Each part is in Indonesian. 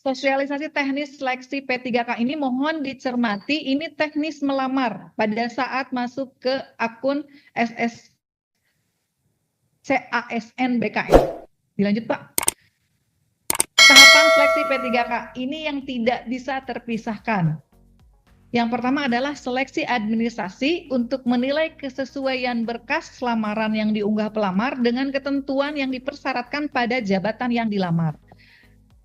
Sosialisasi teknis seleksi P3K ini mohon dicermati, ini teknis melamar pada saat masuk ke akun CASN BKN. Dilanjut Pak. Tahapan seleksi P3K ini yang tidak bisa terpisahkan. Yang pertama adalah seleksi administrasi untuk menilai kesesuaian berkas lamaran yang diunggah pelamar dengan ketentuan yang dipersyaratkan pada jabatan yang dilamar.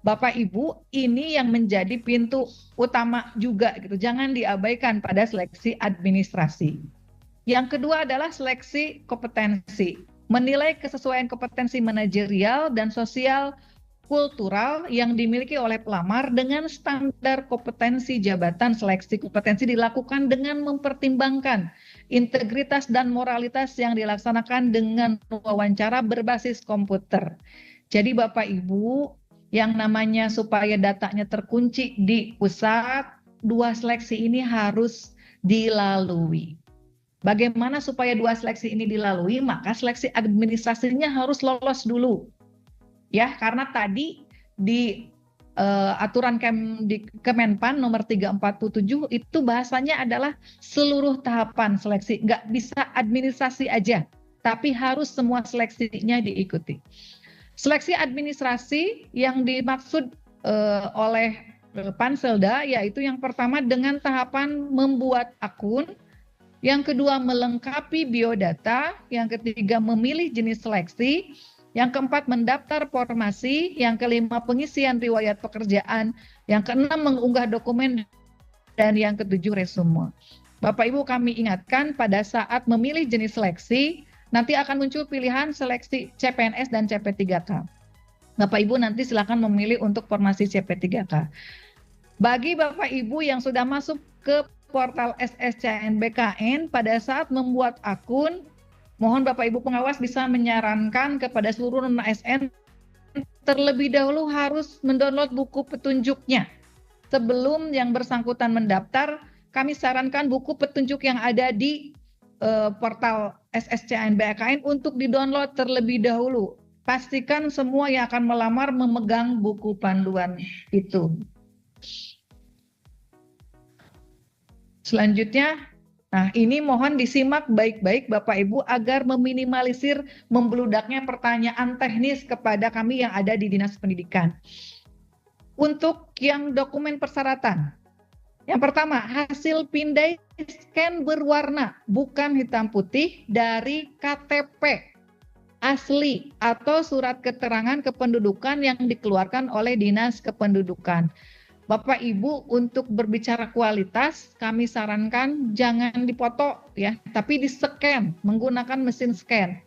Bapak Ibu, ini yang menjadi pintu utama juga gitu. Jangan diabaikan pada seleksi administrasi. Yang kedua adalah seleksi kompetensi. Menilai kesesuaian kompetensi manajerial dan sosial kultural yang dimiliki oleh pelamar dengan standar kompetensi jabatan. Seleksi kompetensi dilakukan dengan mempertimbangkan integritas dan moralitas yang dilaksanakan dengan wawancara berbasis komputer. Jadi Bapak Ibu, yang namanya supaya datanya terkunci di pusat, 2 seleksi ini harus dilalui. Bagaimana supaya 2 seleksi ini dilalui? Maka seleksi administrasinya harus lolos dulu. Ya, karena tadi di aturan Kemenpan nomor 347 itu bahasanya adalah seluruh tahapan seleksi, nggak bisa administrasi aja, tapi harus semua seleksinya diikuti. Seleksi administrasi yang dimaksud oleh Panselda yaitu yang pertama dengan tahapan membuat akun, yang kedua melengkapi biodata, yang ketiga memilih jenis seleksi, yang keempat mendaftar formasi, yang kelima pengisian riwayat pekerjaan, yang keenam mengunggah dokumen, dan yang ketujuh resume. Bapak Ibu kami ingatkan pada saat memilih jenis seleksi, nanti akan muncul pilihan seleksi CPNS dan CP3K. Bapak Ibu nanti silakan memilih untuk formasi CP3K. Bagi Bapak Ibu yang sudah masuk ke portal SSCNBKN pada saat membuat akun, mohon Bapak Ibu pengawas bisa menyarankan kepada seluruh non-ASN terlebih dahulu harus mendownload buku petunjuknya. Sebelum yang bersangkutan mendaftar, kami sarankan buku petunjuk yang ada di portal SSCNBKN untuk di-download terlebih dahulu. Pastikan semua yang akan melamar memegang buku panduan itu. Selanjutnya, nah ini mohon disimak baik-baik Bapak Ibu agar meminimalisir membludaknya pertanyaan teknis kepada kami yang ada di Dinas Pendidikan. Untuk yang dokumen persyaratan, yang pertama, hasil pindai scan berwarna, bukan hitam putih, dari KTP asli atau surat keterangan kependudukan yang dikeluarkan oleh Dinas Kependudukan. Bapak Ibu, untuk berbicara kualitas, kami sarankan jangan dipoto ya, tapi di-scan menggunakan mesin scan.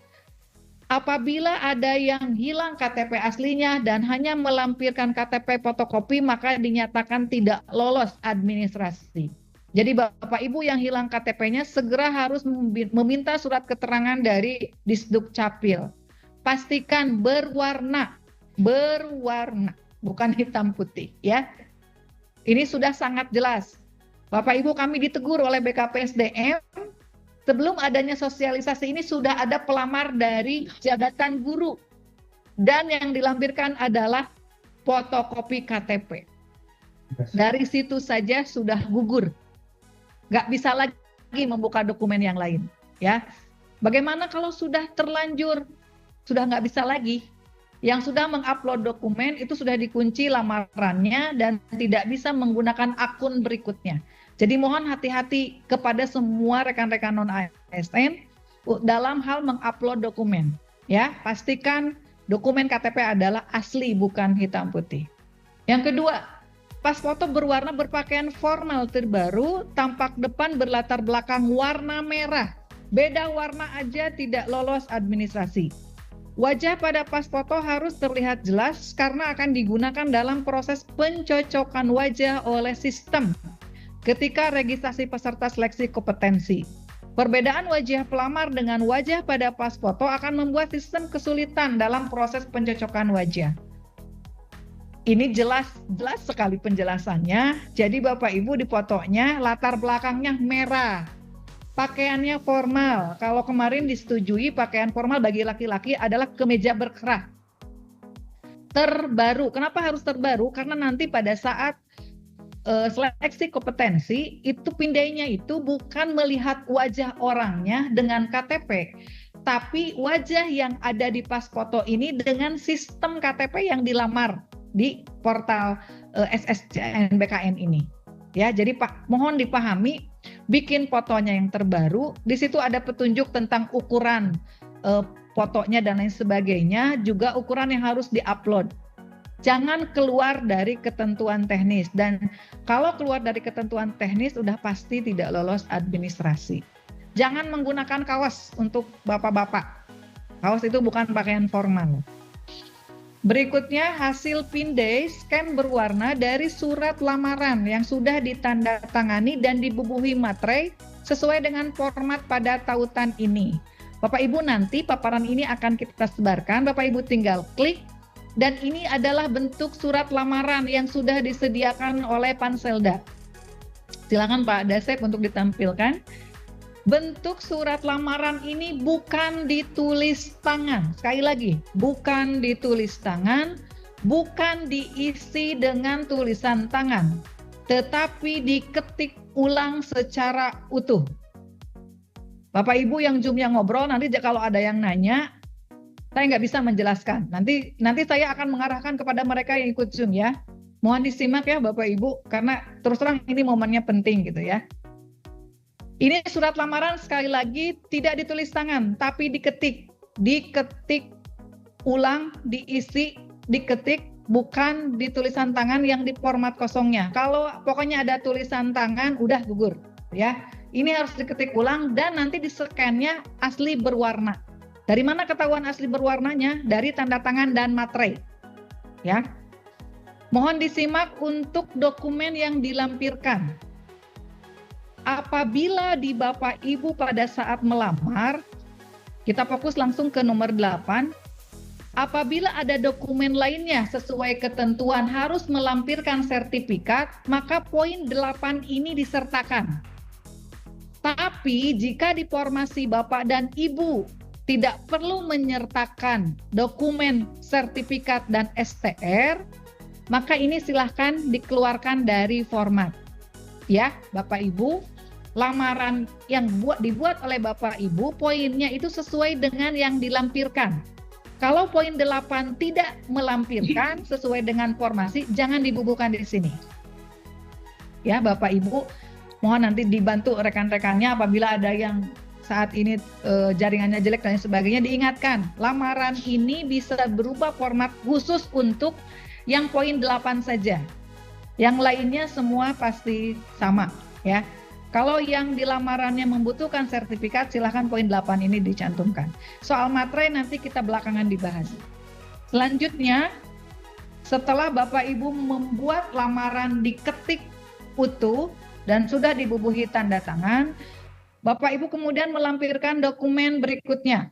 Apabila ada yang hilang KTP aslinya dan hanya melampirkan KTP fotokopi, maka dinyatakan tidak lolos administrasi. Jadi Bapak Ibu yang hilang KTP-nya segera harus meminta surat keterangan dari Disduk Capil. Pastikan berwarna, bukan hitam putih ya. Ini sudah sangat jelas. Bapak Ibu kami ditegur oleh BKPSDM, sebelum adanya sosialisasi ini sudah ada pelamar dari jabatan guru. Dan yang dilampirkan adalah fotokopi KTP. Dari situ saja sudah gugur. Nggak bisa lagi membuka dokumen yang lain. Ya. Bagaimana kalau sudah terlanjur, sudah nggak bisa lagi? Yang sudah mengupload dokumen itu sudah dikunci lamarannya dan tidak bisa menggunakan akun berikutnya. Jadi mohon hati-hati kepada semua rekan-rekan non-ASN dalam hal mengupload dokumen. Ya, pastikan dokumen KTP adalah asli bukan hitam putih. Yang kedua, pas foto berwarna berpakaian formal terbaru, tampak depan berlatar belakang warna merah. Beda warna aja tidak lolos administrasi. Wajah pada pas foto harus terlihat jelas karena akan digunakan dalam proses pencocokan wajah oleh sistem ketika registrasi peserta seleksi kompetensi. Perbedaan wajah pelamar dengan wajah pada pas foto akan membuat sistem kesulitan dalam proses pencocokan wajah. Ini jelas sekali penjelasannya. Jadi Bapak Ibu di fotonya latar belakangnya merah. Pakaiannya formal. Kalau kemarin disetujui pakaian formal bagi laki-laki adalah kemeja berkerah. terbaru. Kenapa harus terbaru? Karena nanti pada saat seleksi kompetensi itu pindainya itu bukan melihat wajah orangnya dengan KTP, tapi wajah yang ada di pas foto ini dengan sistem KTP yang dilamar di portal SSNBKN ini. Ya, jadi Pak, mohon dipahami, bikin fotonya yang terbaru. Di situ ada petunjuk tentang ukuran fotonya dan lain sebagainya, juga ukuran yang harus diupload. Jangan keluar dari ketentuan teknis, dan kalau keluar dari ketentuan teknis udah pasti tidak lolos administrasi. Jangan menggunakan kaos untuk bapak-bapak. Kaos itu bukan pakaian formal. Berikutnya hasil pindai scan berwarna dari surat lamaran yang sudah ditandatangani dan dibubuhi materai sesuai dengan format pada tautan ini. Bapak Ibu, nanti paparan ini akan kita sebarkan, Bapak Ibu tinggal klik. Dan ini adalah bentuk surat lamaran yang sudah disediakan oleh Panselda. Silakan Pak Dasep untuk ditampilkan. Bentuk surat lamaran ini bukan ditulis tangan. Sekali lagi, bukan ditulis tangan, bukan diisi dengan tulisan tangan, tetapi diketik ulang secara utuh. Bapak Ibu yang Zoom-nya ngobrol, nanti kalau ada yang nanya, saya nggak bisa menjelaskan. Nanti saya akan mengarahkan kepada mereka yang ikut Zoom ya. Mohon disimak ya Bapak Ibu, karena terus terang ini momennya penting gitu ya. Ini surat lamaran sekali lagi tidak ditulis tangan, tapi diketik ulang, diisi, diketik, bukan di tulisan tangan yang di format kosongnya. Kalau pokoknya ada tulisan tangan, udah gugur ya. Ini harus diketik ulang dan nanti di scan-nya asli berwarna. Dari mana ketahuan asli berwarnanya? Dari tanda tangan dan materai. Ya. Mohon disimak untuk dokumen yang dilampirkan. Apabila di Bapak Ibu pada saat melamar, kita fokus langsung ke nomor 8. Apabila ada dokumen lainnya sesuai ketentuan harus melampirkan sertifikat, maka poin 8 ini disertakan. Tapi jika di formasi Bapak dan Ibu tidak perlu menyertakan dokumen sertifikat dan STR, maka ini silahkan dikeluarkan dari format. Ya, Bapak Ibu, lamaran yang dibuat oleh Bapak Ibu, poinnya itu sesuai dengan yang dilampirkan. Kalau poin 8 tidak melampirkan sesuai dengan formasi, jangan dibubuhkan di sini. Ya, Bapak Ibu, mohon nanti dibantu rekan-rekannya apabila ada yang saat ini jaringannya jelek dan sebagainya, diingatkan lamaran ini bisa berubah format khusus untuk yang poin 8 saja. Yang lainnya semua pasti sama ya. Kalau yang di lamarannya membutuhkan sertifikat, silahkan poin 8 ini dicantumkan. Soal materai nanti kita belakangan dibahas. Selanjutnya, setelah Bapak Ibu membuat lamaran diketik utuh dan sudah dibubuhi tanda tangan, Bapak Ibu kemudian melampirkan dokumen berikutnya.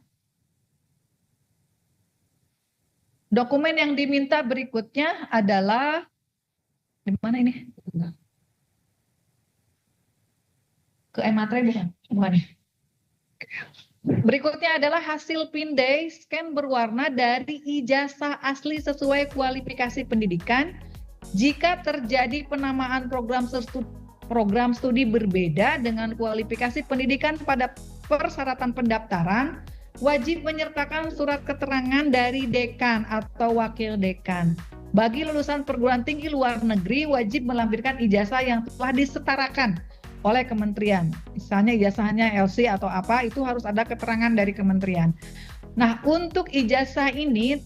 Dokumen yang diminta berikutnya adalah, di mana ini? Ke e-materai bukan? Bukan. Berikutnya adalah hasil pindai scan berwarna dari ijazah asli sesuai kualifikasi pendidikan. Jika terjadi penamaan program studi berbeda dengan kualifikasi pendidikan pada persyaratan pendaftaran, wajib menyertakan surat keterangan dari dekan atau wakil dekan. Bagi lulusan perguruan tinggi luar negeri, wajib melampirkan ijazah yang telah disetarakan oleh kementerian. Misalnya ijazahnya LC atau apa, itu harus ada keterangan dari kementerian. Nah, untuk ijazah ini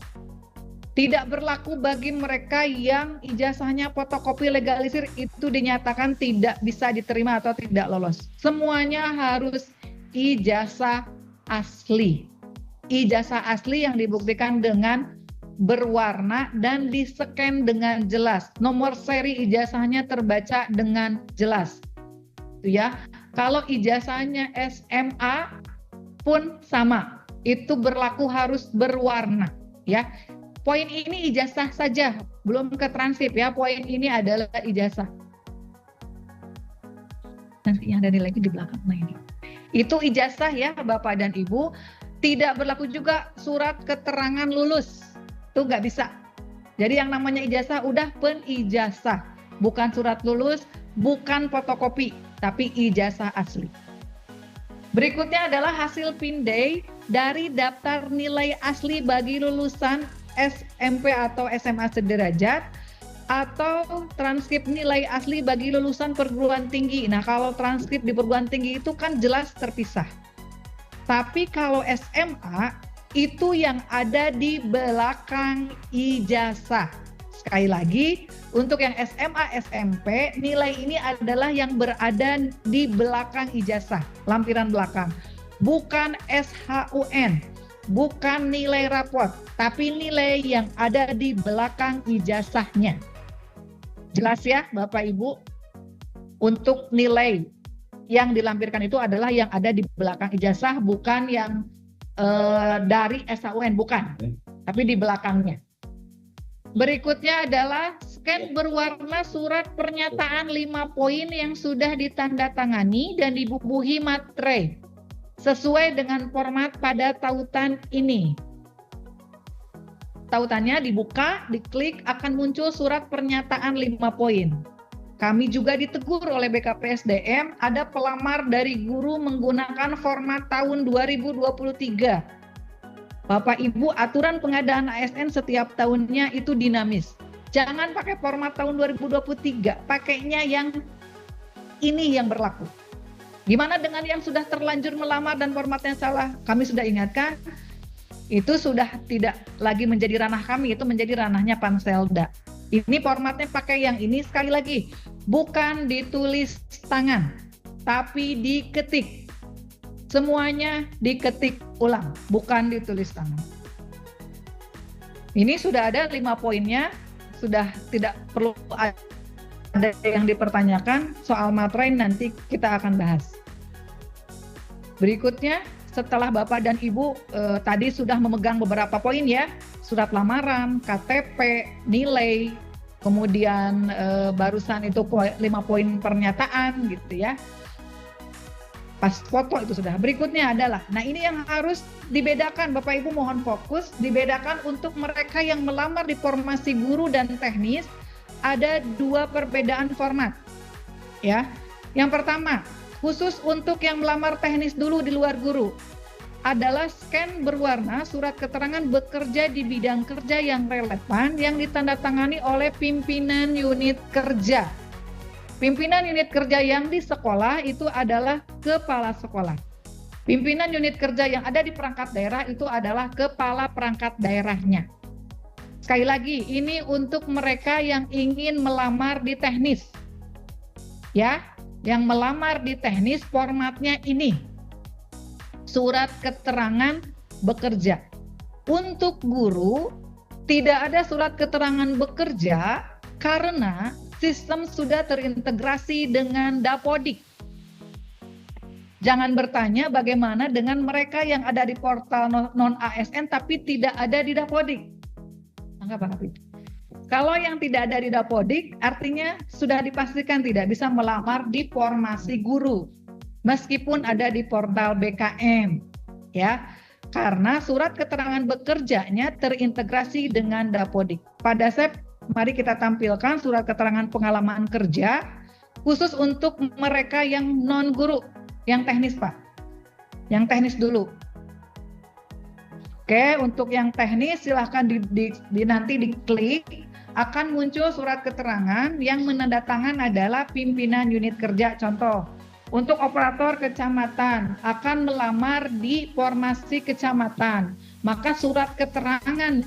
tidak berlaku bagi mereka yang ijazahnya fotokopi legalisir, itu dinyatakan tidak bisa diterima atau tidak lolos. Semuanya harus ijazah asli. Ijazah asli yang dibuktikan dengan berwarna dan di-scan dengan jelas. Nomor seri ijazahnya terbaca dengan jelas. Itu ya. Kalau ijazahnya SMA pun sama. Itu berlaku harus berwarna, ya. Poin ini ijazah saja, belum ke transkrip ya. Poin ini adalah ijazah. Nanti yang ada lagi di belakang ini. Itu ijazah ya Bapak dan Ibu. Tidak berlaku juga surat keterangan lulus. Itu nggak bisa. Jadi yang namanya ijazah udah penijazah, bukan surat lulus, bukan fotokopi, tapi ijazah asli. Berikutnya adalah hasil pindai dari daftar nilai asli bagi lulusan SMP atau SMA sederajat, atau transkrip nilai asli bagi lulusan perguruan tinggi. Nah, kalau transkrip di perguruan tinggi itu kan jelas terpisah. Tapi kalau SMA itu yang ada di belakang ijazah. Sekali lagi, untuk yang SMA, SMP, nilai ini adalah yang berada di belakang ijazah, lampiran belakang. Bukan SHUN, bukan nilai rapot, tapi nilai yang ada di belakang ijazahnya. Jelas ya Bapak Ibu? Untuk nilai yang dilampirkan itu adalah yang ada di belakang ijazah, bukan yang dari SHUN, bukan, tapi di belakangnya. Berikutnya adalah scan berwarna surat pernyataan 5 poin yang sudah ditandatangani dan dibubuhi materai sesuai dengan format pada tautan ini. Tautannya dibuka, diklik, akan muncul surat pernyataan 5 poin. Kami juga ditegur oleh BKPSDM, ada pelamar dari guru menggunakan format tahun 2023. Bapak Ibu, aturan pengadaan ASN setiap tahunnya itu dinamis. Jangan pakai format tahun 2023, pakainya yang ini yang berlaku. Gimana dengan yang sudah terlanjur melamar dan formatnya salah? Kami sudah ingatkan, itu sudah tidak lagi menjadi ranah kami, itu menjadi ranahnya Panselda. Ini formatnya pakai yang ini, sekali lagi, bukan ditulis tangan, tapi diketik. Semuanya diketik ulang, bukan ditulis tangan. Ini sudah ada 5 poinnya, sudah tidak perlu ada yang dipertanyakan. Soal materai nanti kita akan bahas. Berikutnya, setelah Bapak dan Ibu tadi sudah memegang beberapa poin ya, surat lamaran, KTP, nilai, kemudian barusan itu 5 poin pernyataan gitu ya. Pas foto itu sudah. Berikutnya adalah, nah ini yang harus dibedakan, Bapak Ibu mohon fokus, dibedakan untuk mereka yang melamar di formasi guru dan teknis, ada 2 perbedaan format. Ya. Yang pertama, khusus untuk yang melamar teknis dulu di luar guru, adalah scan berwarna surat keterangan bekerja di bidang kerja yang relevan yang ditandatangani oleh pimpinan unit kerja. Pimpinan unit kerja yang di sekolah itu adalah kepala sekolah. Pimpinan unit kerja yang ada di perangkat daerah itu adalah kepala perangkat daerahnya. Sekali lagi, ini untuk mereka yang ingin melamar di teknis. Ya, yang melamar di teknis formatnya ini. Surat keterangan bekerja. Untuk guru, tidak ada surat keterangan bekerja karena sistem sudah terintegrasi dengan Dapodik. Jangan bertanya bagaimana dengan mereka yang ada di portal non-ASN tapi tidak ada di Dapodik. Anggap apa itu? Kalau yang tidak ada di Dapodik, artinya sudah dipastikan tidak bisa melamar di formasi guru, meskipun ada di portal BKM, ya. Karena surat keterangan bekerjanya terintegrasi dengan Dapodik. Pada mari kita tampilkan surat keterangan pengalaman kerja khusus untuk mereka yang non-guru, yang teknis Pak. Yang teknis dulu. Oke, untuk yang teknis silahkan nanti diklik, akan muncul surat keterangan yang menandatangan adalah pimpinan unit kerja. Contoh, untuk operator kecamatan akan melamar di formasi kecamatan, maka surat keterangan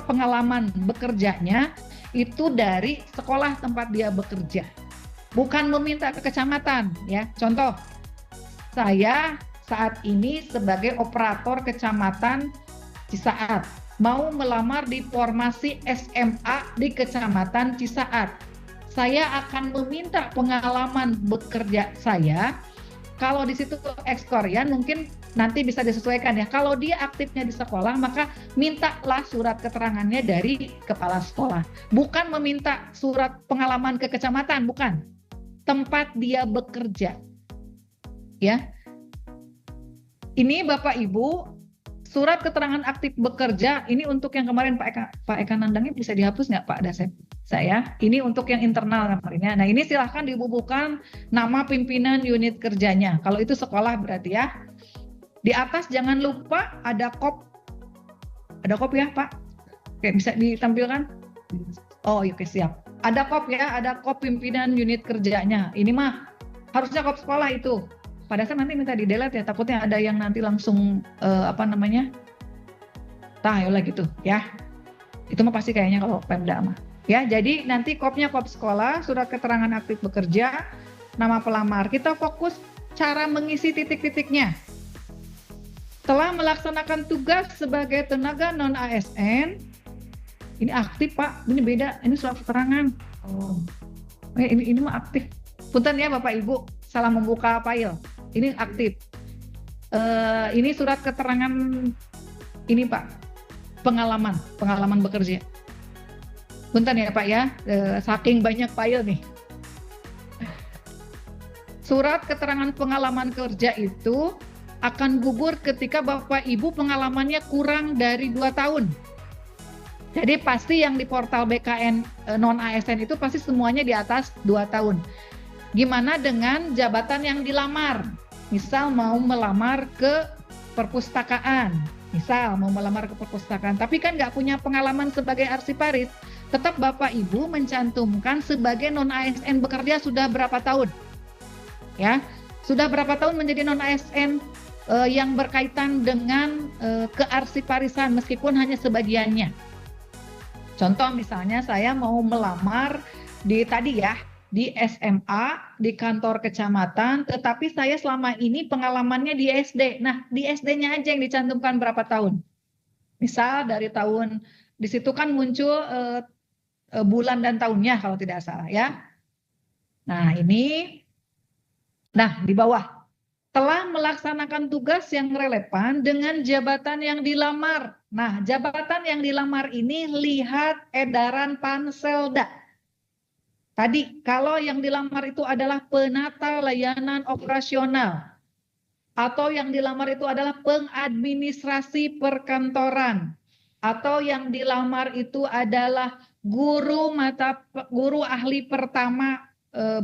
pengalaman bekerjanya itu dari sekolah tempat dia bekerja, bukan meminta ke kecamatan ya. Contoh, saya saat ini sebagai operator kecamatan Cisaat mau melamar di formasi SMA di kecamatan Cisaat. Saya akan meminta pengalaman bekerja saya. Kalau di situ ekskorian mungkin nanti bisa disesuaikan ya. Kalau dia aktifnya di sekolah, maka mintalah surat keterangannya dari kepala sekolah. Bukan meminta surat pengalaman ke kecamatan, bukan. Tempat dia bekerja. Ya. Ini Bapak Ibu, surat keterangan aktif bekerja ini untuk yang kemarin Pak Eka Nandangnya bisa dihapus nggak Pak Dasep? Saya ini untuk yang internal kemarinnya. Nah ini silahkan dibubuhkan nama pimpinan unit kerjanya. Kalau itu sekolah berarti ya. Di atas jangan lupa ada ya Pak. Oke bisa ditampilkan? Oh oke siap. Ada kop pimpinan unit kerjanya. Ini mah harusnya kop sekolah itu. Pada saat nanti minta di delete ya, takutnya ada yang nanti langsung tayolah gitu ya. Itu mah pasti kayaknya kalau Pemda mah. Ya, jadi nanti kopnya kop sekolah, surat keterangan aktif bekerja, nama pelamar. Kita fokus cara mengisi titik-titiknya. Telah melaksanakan tugas sebagai tenaga non ASN. Ini aktif Pak, ini beda, ini surat keterangan. Oh, ini mah aktif. Punten ya Bapak Ibu, salah membuka file. Ini aktif. Ini surat keterangan ini Pak, pengalaman bekerja. Punten ya Pak ya, saking banyak file nih. Surat keterangan pengalaman kerja itu akan gugur ketika Bapak Ibu pengalamannya kurang dari 2 tahun. Jadi pasti yang di portal BKN non ASN itu pasti semuanya di atas 2 tahun. Gimana dengan jabatan yang dilamar? Misal mau melamar ke perpustakaan, tapi kan nggak punya pengalaman sebagai arsiparis, tetap Bapak Ibu mencantumkan sebagai non ASN bekerja sudah berapa tahun, ya? Sudah berapa tahun menjadi non ASN yang berkaitan dengan kearsiparisan meskipun hanya sebagiannya. Contoh misalnya saya mau melamar di SMA, di kantor kecamatan, tetapi saya selama ini pengalamannya di SD. Nah, di SD-nya aja yang dicantumkan berapa tahun. Misal dari tahun, di situ kan muncul bulan dan tahunnya kalau tidak salah ya. Nah, di bawah. Telah melaksanakan tugas yang relevan dengan jabatan yang dilamar. Nah, jabatan yang dilamar ini lihat edaran Panselda. Tadi, kalau yang dilamar itu adalah penata layanan operasional, atau yang dilamar itu adalah pengadministrasi perkantoran, atau yang dilamar itu adalah guru ahli pertama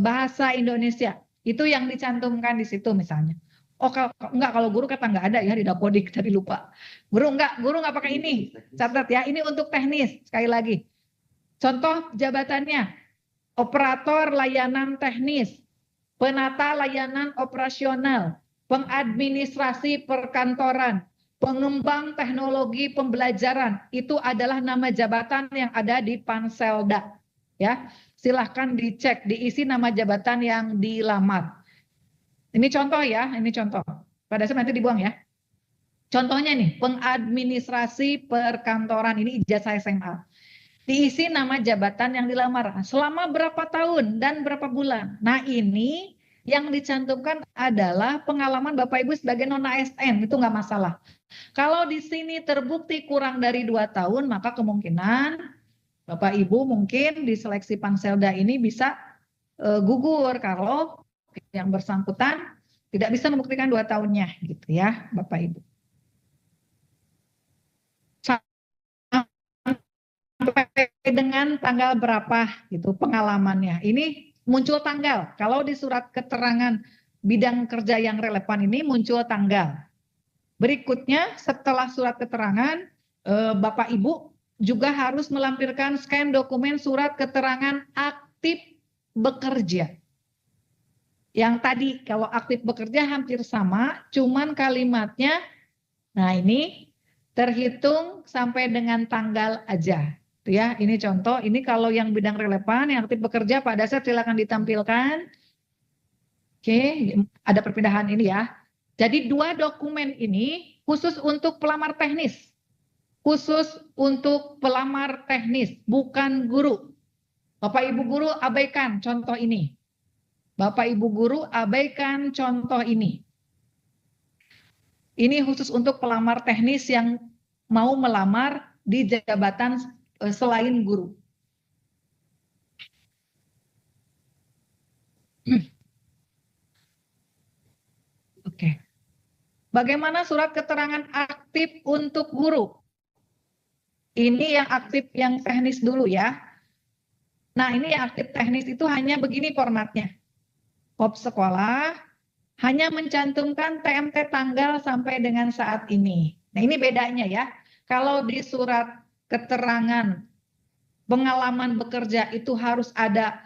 bahasa Indonesia. Itu yang dicantumkan di situ misalnya. Oh kalau guru kata nggak ada ya di Dapodik, tadi lupa. Guru nggak pakai ini. Catat ya, ini untuk teknis sekali lagi. Contoh jabatannya. Operator layanan teknis, penata layanan operasional, pengadministrasi perkantoran, pengembang teknologi pembelajaran, itu adalah nama jabatan yang ada di Panselda. Ya, silahkan dicek, diisi nama jabatan yang dilamar. Ini contoh ya, ini contoh. Pada saat nanti dibuang ya. Contohnya nih, pengadministrasi perkantoran, ini ijazah SMA. Diisi nama jabatan yang dilamar selama berapa tahun dan berapa bulan. Nah ini yang dicantumkan adalah pengalaman Bapak Ibu sebagai non ASN, itu nggak masalah. Kalau di sini terbukti kurang dari 2 tahun, maka kemungkinan Bapak Ibu mungkin di seleksi Panselda ini bisa gugur kalau yang bersangkutan tidak bisa membuktikan 2 tahunnya gitu ya Bapak Ibu. Dengan tanggal berapa gitu pengalamannya. Ini muncul tanggal. Kalau di surat keterangan bidang kerja yang relevan ini muncul tanggal. Berikutnya setelah surat keterangan Bapak Ibu juga harus melampirkan scan dokumen surat keterangan aktif bekerja. Yang tadi kalau aktif bekerja hampir sama, cuman kalimatnya nah ini terhitung sampai dengan tanggal aja. Ya, ini contoh. Ini kalau yang bidang relevan, yang aktif bekerja, Pak Dasar silakan ditampilkan. Oke, ada perpindahan ini ya. Jadi 2 dokumen ini khusus untuk pelamar teknis. Khusus untuk pelamar teknis, bukan guru. Bapak Ibu guru abaikan contoh ini. Bapak Ibu guru abaikan contoh ini. Ini khusus untuk pelamar teknis yang mau melamar di jabatan selain guru. Oke. Bagaimana surat keterangan aktif untuk guru? Ini yang aktif yang teknis dulu ya. Nah, ini yang aktif teknis itu hanya begini formatnya. Hop sekolah hanya mencantumkan TMT tanggal sampai dengan saat ini. Nah, ini bedanya ya. Kalau di surat keterangan pengalaman bekerja itu harus ada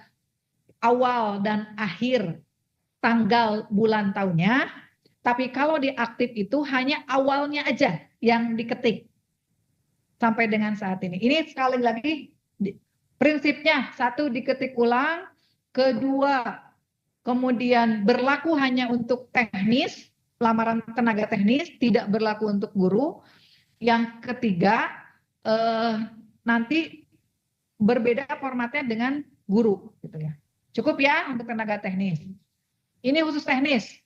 awal dan akhir tanggal bulan tahunnya, tapi kalau di aktif itu hanya awalnya aja yang diketik sampai dengan saat ini. Ini sekali lagi prinsipnya, satu diketik ulang, kedua kemudian berlaku hanya untuk teknis, lamaran tenaga teknis, tidak berlaku untuk guru. Yang ketiga, nanti berbeda formatnya dengan guru, gitu ya. Cukup ya untuk tenaga teknis. Ini khusus teknis.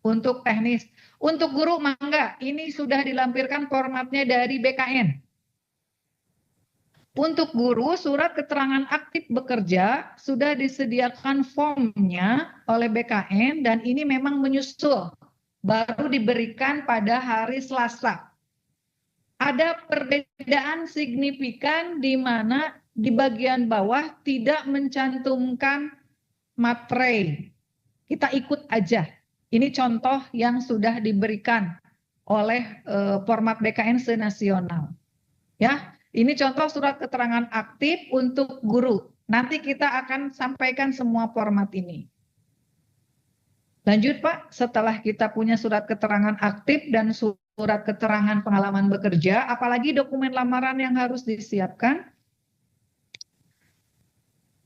Untuk teknis. Untuk guru mangga, ini sudah dilampirkan formatnya dari BKN. Untuk guru, surat keterangan aktif bekerja sudah disediakan formnya oleh BKN dan ini memang menyusul, baru diberikan pada hari Selasa. Ada perbedaan signifikan di mana di bagian bawah tidak mencantumkan materai. Kita ikut aja. Ini contoh yang sudah diberikan oleh format BKN senasional. Ya, ini contoh surat keterangan aktif untuk guru. Nanti kita akan sampaikan semua format ini. Lanjut Pak, setelah kita punya surat keterangan aktif dan surat keterangan pengalaman bekerja, apalagi dokumen lamaran yang harus disiapkan?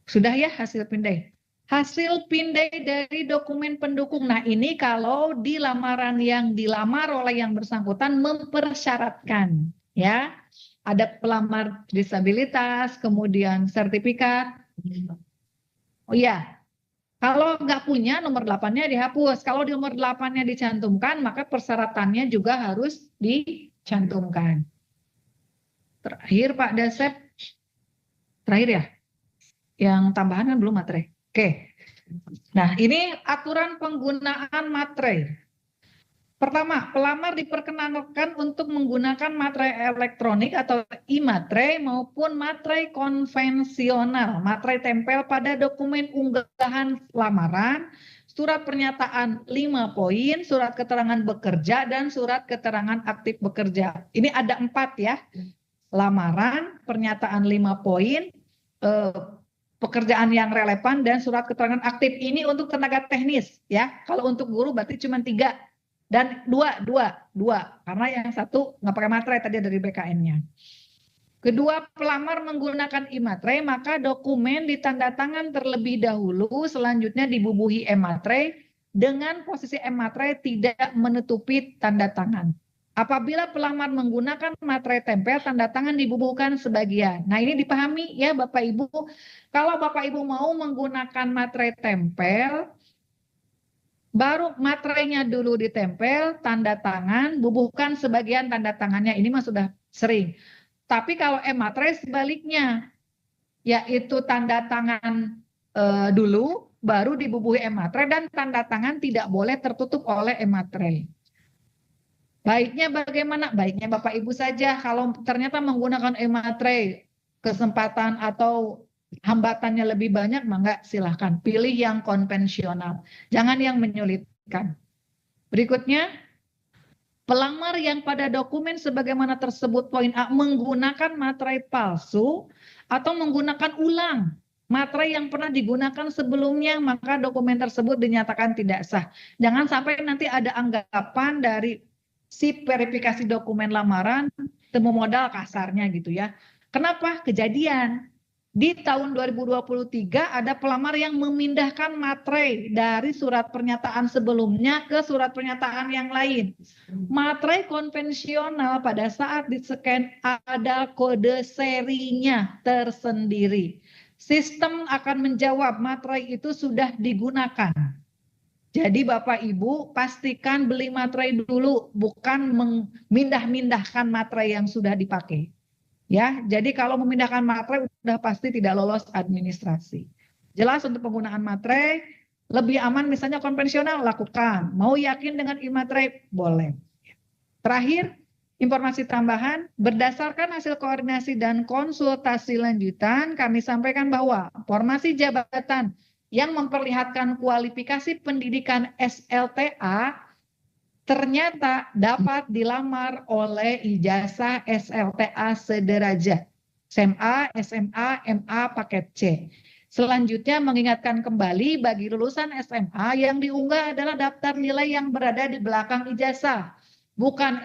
Sudah ya hasil pindai. Hasil pindai dari dokumen pendukung. Nah ini kalau di lamaran yang dilamar oleh yang bersangkutan mempersyaratkan. Ya, ada pelamar disabilitas, kemudian sertifikat. Oh iya, kalau nggak punya nomor 8-nya dihapus. Kalau di nomor 8-nya dicantumkan, maka persyaratannya juga harus dicantumkan. Terakhir Pak Dasep, terakhir ya? Yang tambahan kan belum materai. Oke. Nah, ini aturan penggunaan materai. Pertama, pelamar diperkenankan untuk menggunakan materai elektronik atau e-materai maupun materai konvensional, materai tempel pada dokumen unggahan lamaran, surat pernyataan 5 poin, surat keterangan bekerja, dan surat keterangan aktif bekerja. Ini ada 4 ya, lamaran, pernyataan 5 poin, pekerjaan yang relevan, dan surat keterangan aktif. Ini untuk tenaga teknis ya, kalau untuk guru berarti cuma 3. Dan dua, karena yang satu nggak pakai materai tadi dari BKN-nya. Kedua, pelamar menggunakan e-materai, maka dokumen ditandatangan terlebih dahulu, selanjutnya dibubuhi e-materai dengan posisi e-materai tidak menutupi tanda tangan. Apabila pelamar menggunakan materai tempel, tanda tangan dibubuhkan sebagian. Nah ini dipahami ya Bapak Ibu, kalau Bapak Ibu mau menggunakan materai tempel, baru materainya dulu ditempel, tanda tangan, bubuhkan sebagian tanda tangannya. Ini mah sudah sering. Tapi kalau e-materai sebaliknya, yaitu tanda tangan dulu, baru dibubuhi e-materai dan tanda tangan tidak boleh tertutup oleh e-materai. Baiknya bagaimana? Baiknya Bapak Ibu saja. Kalau ternyata menggunakan e-materai, kesempatan atau hambatannya lebih banyak, maka silahkan pilih yang konvensional, jangan yang menyulitkan. Berikutnya, pelamar yang pada dokumen sebagaimana tersebut poin A menggunakan materai palsu atau menggunakan ulang materai yang pernah digunakan sebelumnya, maka dokumen tersebut dinyatakan tidak sah. Jangan sampai nanti ada anggapan dari si verifikasi dokumen lamaran temu modal kasarnya gitu ya. Kenapa? Kejadian di tahun 2023 ada pelamar yang memindahkan materai dari surat pernyataan sebelumnya ke surat pernyataan yang lain. Materai konvensional pada saat di-scan ada kode serinya tersendiri. Sistem akan menjawab materai itu sudah digunakan. Jadi Bapak Ibu pastikan beli materai dulu, bukan memindah-mindahkan materai yang sudah dipakai. Ya, jadi kalau memindahkan materai sudah pasti tidak lolos administrasi. Jelas untuk penggunaan materai lebih aman misalnya konvensional lakukan. Mau yakin dengan e-materai boleh. Terakhir, informasi tambahan, berdasarkan hasil koordinasi dan konsultasi lanjutan, kami sampaikan bahwa formasi jabatan yang memperlihatkan kualifikasi pendidikan SLTA ternyata dapat dilamar oleh ijazah SLTA sederajat, SMA, SMA, MA, paket C. Selanjutnya mengingatkan kembali bagi lulusan SMA yang diunggah adalah daftar nilai yang berada di belakang ijazah, bukan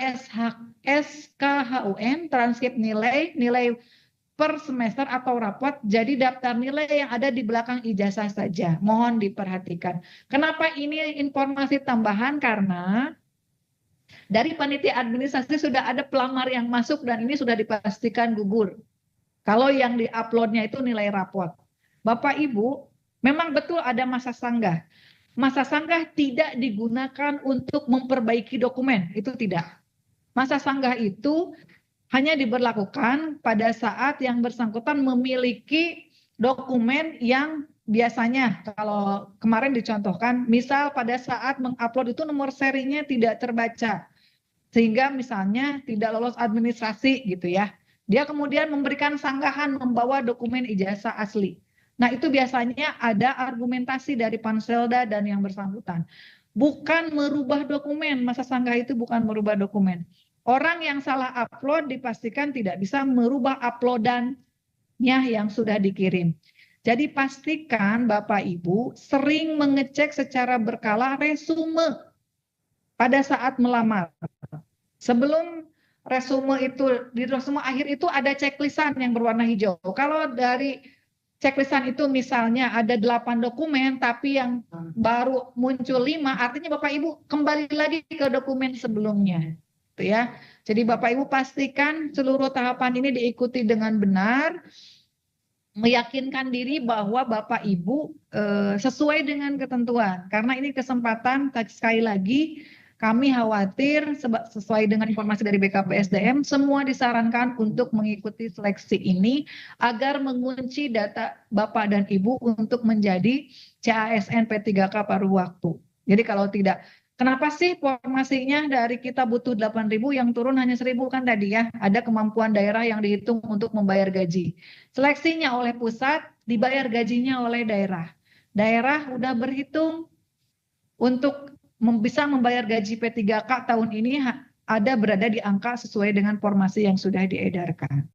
SKHUN, transkrip nilai, nilai per semester atau rapot, jadi daftar nilai yang ada di belakang ijazah saja. Mohon diperhatikan. Kenapa ini informasi tambahan? Karena dari panitia administrasi sudah ada pelamar yang masuk dan ini sudah dipastikan gugur. Kalau yang di-uploadnya itu nilai rapot. Bapak Ibu, memang betul ada masa sanggah. Masa sanggah tidak digunakan untuk memperbaiki dokumen, itu tidak. Masa sanggah itu hanya diberlakukan pada saat yang bersangkutan memiliki dokumen yang biasanya kalau kemarin dicontohkan, misal pada saat mengupload itu nomor serinya tidak terbaca, sehingga misalnya tidak lolos administrasi gitu ya. Dia kemudian memberikan sanggahan membawa dokumen ijazah asli. Nah, itu biasanya ada argumentasi dari Panselda dan yang bersangkutan. Bukan merubah dokumen, masa sanggah itu bukan merubah dokumen. Orang yang salah upload dipastikan tidak bisa merubah uploadannya yang sudah dikirim. Jadi pastikan Bapak Ibu sering mengecek secara berkala resume pada saat melamar. Sebelum resume itu, di resume akhir itu ada checklistan yang berwarna hijau. Kalau dari checklistan itu misalnya ada 8 dokumen, tapi yang baru muncul 5, artinya Bapak Ibu kembali lagi ke dokumen sebelumnya. Gitu ya. Jadi Bapak Ibu pastikan seluruh tahapan ini diikuti dengan benar, meyakinkan diri bahwa Bapak Ibu sesuai dengan ketentuan. Karena ini kesempatan, sekali lagi, kami khawatir sesuai dengan informasi dari BKPSDM, semua disarankan untuk mengikuti seleksi ini agar mengunci data Bapak dan Ibu untuk menjadi CASN P3K paruh waktu. Jadi kalau tidak, kenapa sih formasinya dari kita butuh 8.000 yang turun hanya 1.000 kan tadi ya, ada kemampuan daerah yang dihitung untuk membayar gaji. Seleksinya oleh pusat, dibayar gajinya oleh daerah. Daerah udah berhitung untuk bisa membayar gaji P3K tahun ini ada berada di angka sesuai dengan formasi yang sudah diedarkan.